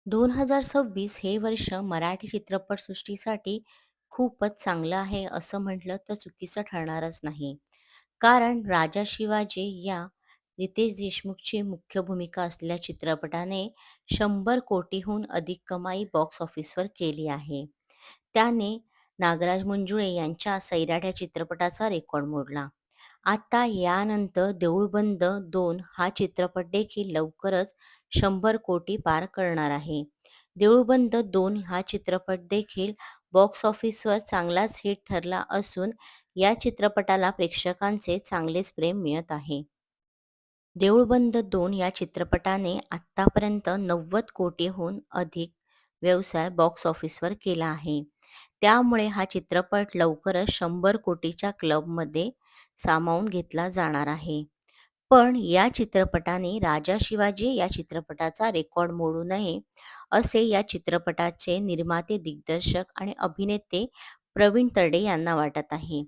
2026 हे वर्ष मराठी चित्रपटसृष्टीसाठी खूपच चांगलं आहे असं म्हटलं तर चुकीचं ठरणारच नाही. कारण राजा शिवाजी या रितेश देशमुखची मुख्य भूमिका असलेल्या चित्रपटाने 100 कोटीहून अधिक कमाई बॉक्स ऑफिसवर केली आहे. त्याने नागराज मंजुळे यांच्या सैराट या चित्रपटाचा रेकॉर्ड मोडला. आता यानंतर देऊळबंद 2 हा चित्रपट देखील लवकरच 100 कोटी पार करणार आहे. देऊळबंद 2 हा चित्रपट देखील बॉक्स ऑफिसवर चांगलाच हिट ठरला असून या चित्रपटाला प्रेक्षकांचे चांगलेच प्रेम मिळत आहे. देऊळबंद 2 या चित्रपटाने आत्तापर्यंत 90 कोटीहून अधिक व्यवसाय बॉक्स ऑफिसवर केला आहे. त्यामुळे हा चित्रपट लवकरच 100 कोटीच्या क्लबमध्ये सामावून घेतला जाणार आहे. पण या चित्रपटाने राजा शिवाजी या चित्रपटाचा रेकॉर्ड मोडू नये, असे या चित्रपटाचे निर्माते, दिग्दर्शक आणि अभिनेते प्रवीण तरडे यांना वाटत आहे.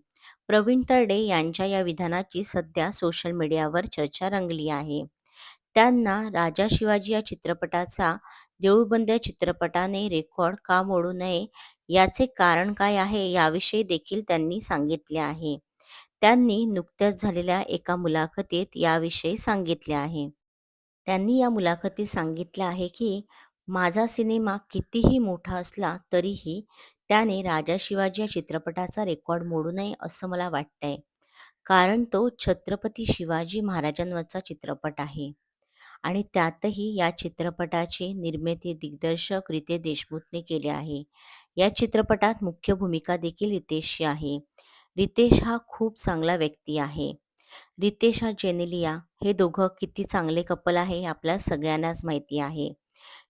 प्रवीण तरडे यांच्या या विधानाची सध्या सोशल मीडियावर चर्चा रंगली आहे. त्यांना राजा शिवाजी या चित्रपटाचा देऊळबंद या चित्रपटाने रेकॉर्ड का मोडू नये, याचे कारण काय आहे याविषयी देखील त्यांनी सांगितले आहे. त्यांनी नुकत्याच झालेल्या एका मुलाखतीत याविषयी सांगितले आहे. त्यांनी या मुलाखतीत सांगितले आहे की माझा सिनेमा कितीही मोठा असला तरीही त्याने राजा शिवाजी या चित्रपटाचा रेकॉर्ड मोडू नये असं मला वाटतंय. कारण तो छत्रपती शिवाजी महाराजांवरचा चित्रपट आहे. आणि त्यातही या चित्रपटाचे निर्माते, दिग्दर्शक रितेश देशमुखने केले आहे. या चित्रपटात मुख्य भूमिका देखील रितेशची आहे. रितेश हा खूप चांगला व्यक्ती आहे. रितेश हा जेनेलिया हे दोघं किती चांगले कपल आहे हे आपल्या सगळ्यांनाच माहिती आहे.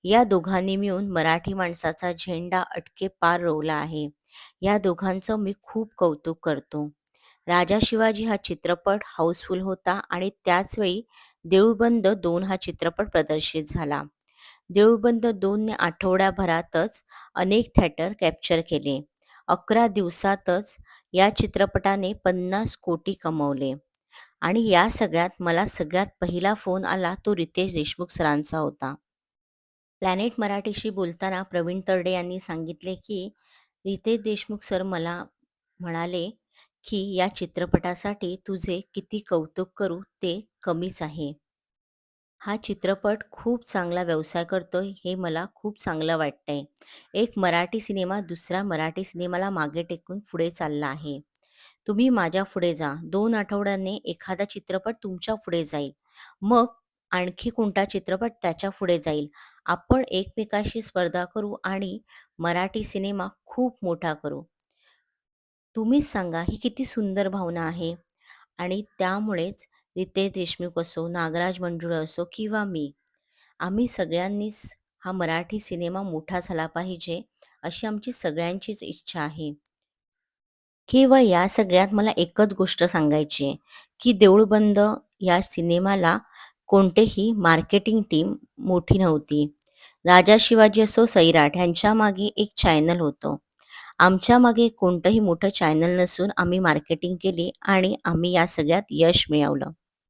या दोघांनी मिळून मराठी माणसाचा झेंडा अटके पार रोवला आहे. या दोघांचं मी खूप कौतुक करतो. राजा शिवाजी हा चित्रपट हाऊसफुल होता आणि त्याचवेळी देऊळबंद 2 हा चित्रपट प्रदर्शित झाला. देऊळबंद 2 ने आठवड्याभरातच अनेक थिएटर कॅप्चर केले. 11 दिवसातच या चित्रपटाने 50 कोटी कमवले आणि या सगळ्यात मला सगळ्यात पहिला फोन आला तो रितेश देशमुख सरांचा होता. प्लॅनेट मराठीशी बोलताना प्रवीण तरडे यांनी सांगितले की रितेश देशमुख सर मला म्हणाले की या चित्रपटासाठी तुझे किती कौतुक करू ते कमीच आहे. हा चित्रपट खूप चांगला व्यवसाय करतोय हे मला खूप चांगलं वाटतंय. एक मराठी सिनेमा दुसऱ्या मराठी सिनेमाला मागे टेकून पुढे चालला आहे. तुम्ही माझ्या पुढे जा. 2 आठवड्यांनी एखादा चित्रपट तुमच्या पुढे जाईल. मग आणखी कोणता चित्रपट त्याच्या पुढे जाईल. आपण एकमेकाशी स्पर्धा करू आणि मराठी सिनेमा खूप मोठा करू. तुम्हीच सांगा ही किती सुंदर भावना आहे. आणि त्यामुळेच रितेश देशमुख असो, नागराज मंजुळे असो किंवा मी, आम्ही सगळ्यांनीच हा मराठी सिनेमा मोठा झाला पाहिजे, अशी आमची सगळ्यांचीच इच्छा आहे. केवळ या सगळ्यात मला एकच गोष्ट सांगायची आहे, की देऊळबंद या सिनेमाला कोणतेही मार्केटिंग टीम मोठी नव्हती. राजा शिवाजी असो, सैराट ह्यांच्यामागे एक चॅनल होतं. आमच्या मागे कोणतंही मोठं चॅनल नसून आम्ही मार्केटिंग केली आणि आम्ही या सगळ्यात यश मिळवलं.